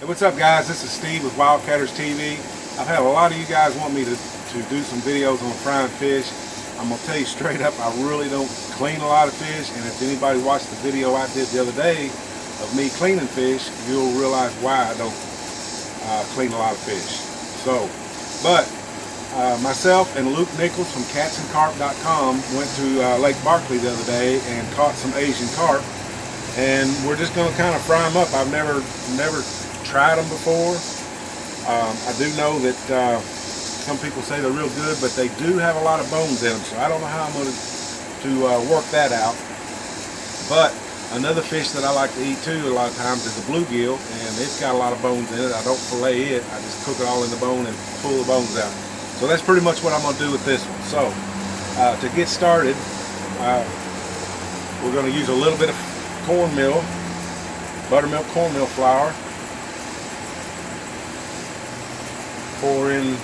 Hey, what's up guys? This is Steve with Wildcatters TV. I've had a lot of you guys want me to do some videos on frying fish. I'm going to tell you straight up, I really don't clean a lot of fish, and if anybody watched the video I did the other day of me cleaning fish, you'll realize why I don't clean a lot of fish. So, but myself and Luke Nichols from catsandcarp.com went to Lake Barkley the other day and caught some Asian carp, and we're just going to kind of fry them up. I've never tried them before. I do know that some people say they're real good, but they do have a lot of bones in them, so I don't know how I'm going to work that out. But another fish that I like to eat too a lot of times is the bluegill, and it's got a lot of bones in it. I don't fillet it, I just cook it all in the bone and pull the bones out. So that's pretty much what I'm going to do with this one. So to get started, we're going to use a little bit of cornmeal, buttermilk cornmeal flour. Pour into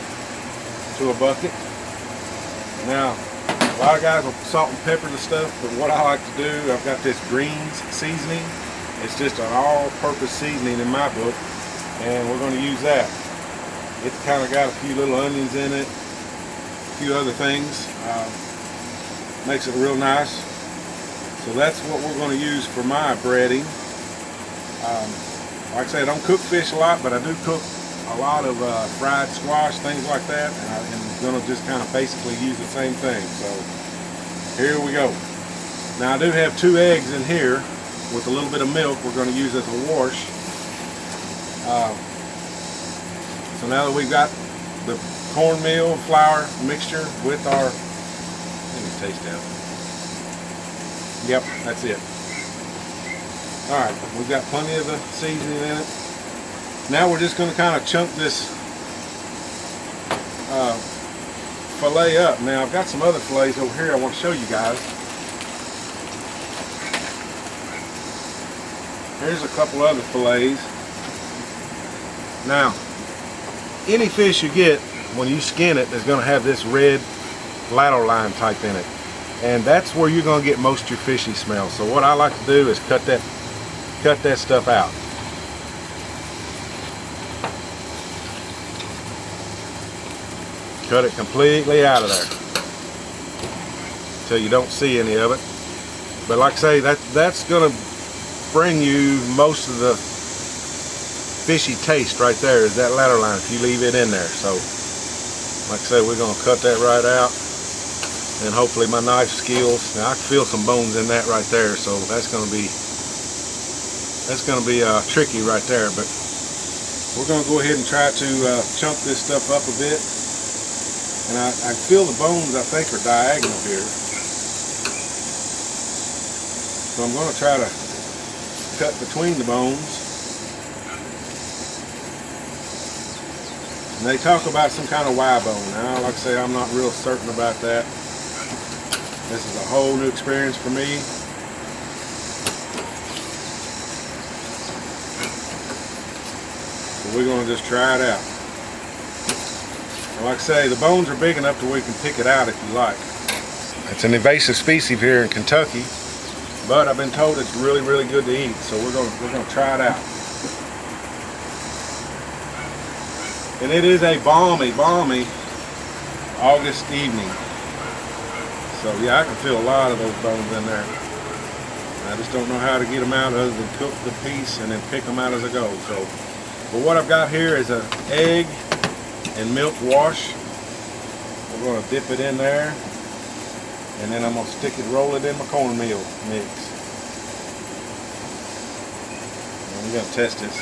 a bucket. Now, a lot of guys will salt and pepper the stuff, but what I like to do, I've got this greens seasoning. It's just an all-purpose seasoning in my book, and we're going to use that. It's kind of got a few little onions in it, a few other things. Makes it real nice. So that's what we're going to use for my breading. Like I say, I don't cook fish a lot, but I do cook a lot of fried squash, things like that, and I'm going to just kind of basically use the same thing. So here we go. Now I do have 2 eggs in here with a little bit of milk we're going to use as a wash. So now that we've got the cornmeal flour mixture with our, let me taste that. Yep, that's it. Alright, we've got plenty of the seasoning in it. Now we're just going to kind of chunk this fillet up. Now I've got some other fillets over here I want to show you guys. Here's a couple other fillets. Now, any fish you get, when you skin it, is going to have this red lateral line type in it. And that's where you're going to get most of your fishy smell. So what I like to do is cut that stuff out. Cut it completely out of there until you don't see any of it. But like I say, that's going to bring you most of the fishy taste right there, is that lateral line if you leave it in there. So like I say, we're going to cut that right out, and hopefully my knife skills, now I can feel some bones in that right there, so that's going to be tricky right there. But we're going to go ahead and try to chunk this stuff up a bit. And I feel the bones, I think, are diagonal here. So I'm going to try to cut between the bones. And they talk about some kind of Y bone. Now, like I say, I'm not real certain about that. This is a whole new experience for me. So we're going to just try it out. Like I say, the bones are big enough to where you can pick it out if you like. It's an invasive species here in Kentucky, but I've been told it's really, really good to eat. So we're gonna try it out. And it is a balmy August evening. So yeah, I can feel a lot of those bones in there. I just don't know how to get them out other than cook the piece and then pick them out as I go. So, but what I've got here is an egg and milk wash. We're going to dip it in there, and then I'm going to roll it in my cornmeal mix. And we're going to test this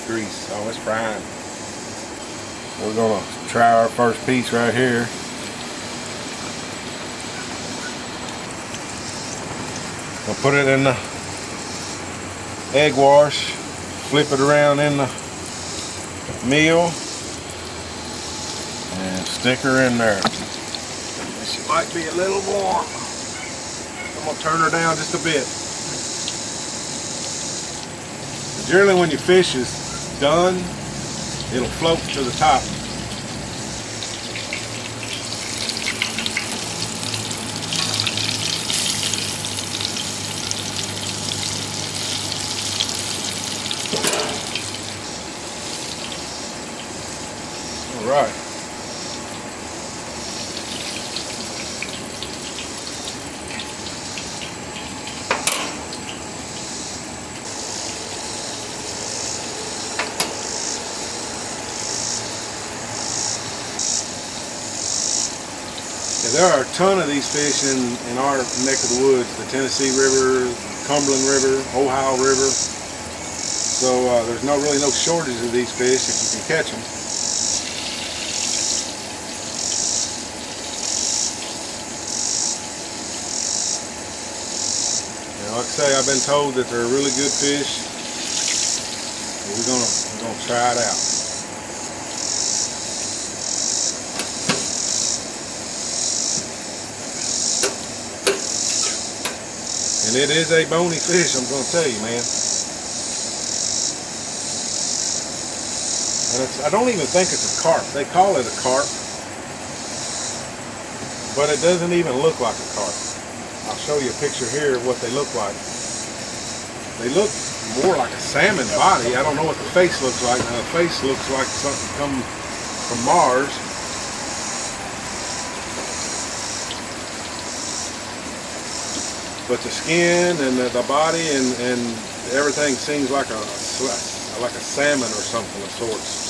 grease. Oh, it's frying. We're going to try our first piece right here. I'll put it in the egg wash, flip it around in the meal, and stick her in there. She might be a little warm. I'm going to turn her down just a bit. Generally when your fish is done, it'll float to the top. right. There are a ton of these fish in our neck of the woods, the Tennessee River, Cumberland River, Ohio River. So there's really no shortage of these fish if you can catch them. And like I say, I've been told that they're really good fish. We're gonna try it out. And it is a bony fish, I'm going to tell you, man. And I don't even think it's a carp. They call it a carp, but it doesn't even look like a carp. I'll show you a picture here of what they look like. They look more like a salmon body. I don't know what the face looks like. Now, the face looks like something come from Mars. But the skin and the body and everything seems like a salmon or something of sorts.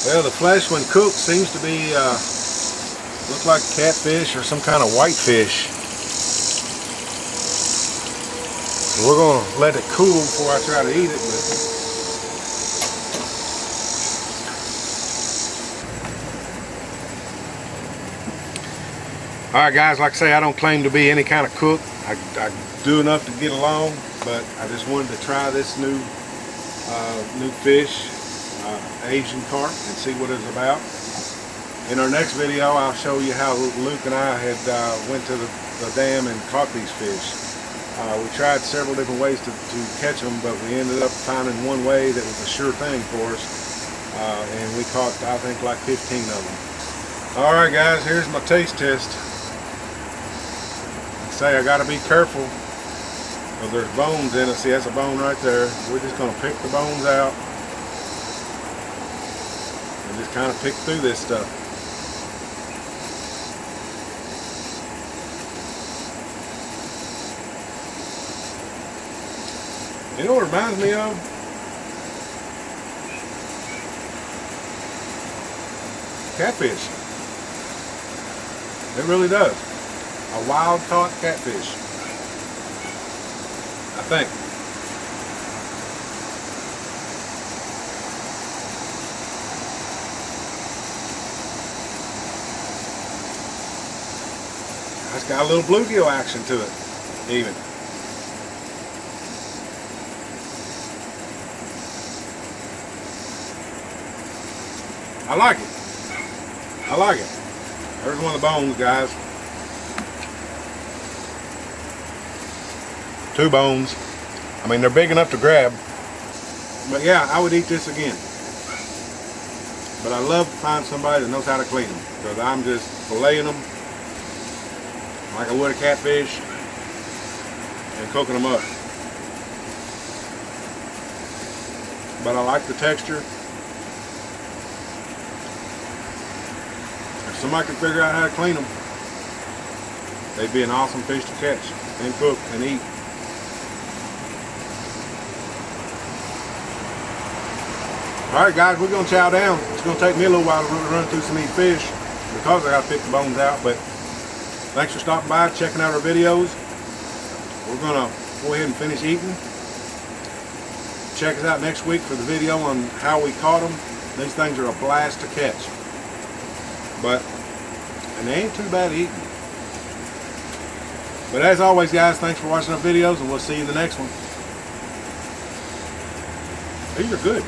Well, the flesh when cooked seems to be look like catfish or some kind of whitefish. So we're gonna let it cool before I try to eat it. Alright guys, like I say, I don't claim to be any kind of cook. I do enough to get along, but I just wanted to try this new fish, Asian carp, and see what it's about. In our next video, I'll show you how Luke and I had went to the dam and caught these fish. We tried several different ways to catch them, but we ended up finding one way that was a sure thing for us, and we caught, I think, like 15 of them. Alright guys, here's my taste test. Say I gotta be careful because there's bones in it. See, that's a bone right there. We're just gonna pick the bones out and just kind of pick through this stuff. You know what it reminds me of? Catfish. It really does. A wild caught catfish, I think. It's got a little bluegill action to it, even. I like it. I like it. There's one of the bones, guys. 2 bones. I mean, they're big enough to grab. But yeah, I would eat this again. But I love to find somebody that knows how to clean them, because I'm just filleting them like I would a catfish and cooking them up. But I like the texture. If somebody could figure out how to clean them, they'd be an awesome fish to catch and cook and eat. Alright guys, we're going to chow down. It's going to take me a little while to run through some of these fish because I got to pick the bones out, but thanks for stopping by, checking out our videos. We're going to go ahead and finish eating. Check us out next week for the video on how we caught them. These things are a blast to catch. And they ain't too bad eating. But as always guys, thanks for watching our videos, and we'll see you in the next one. These are good.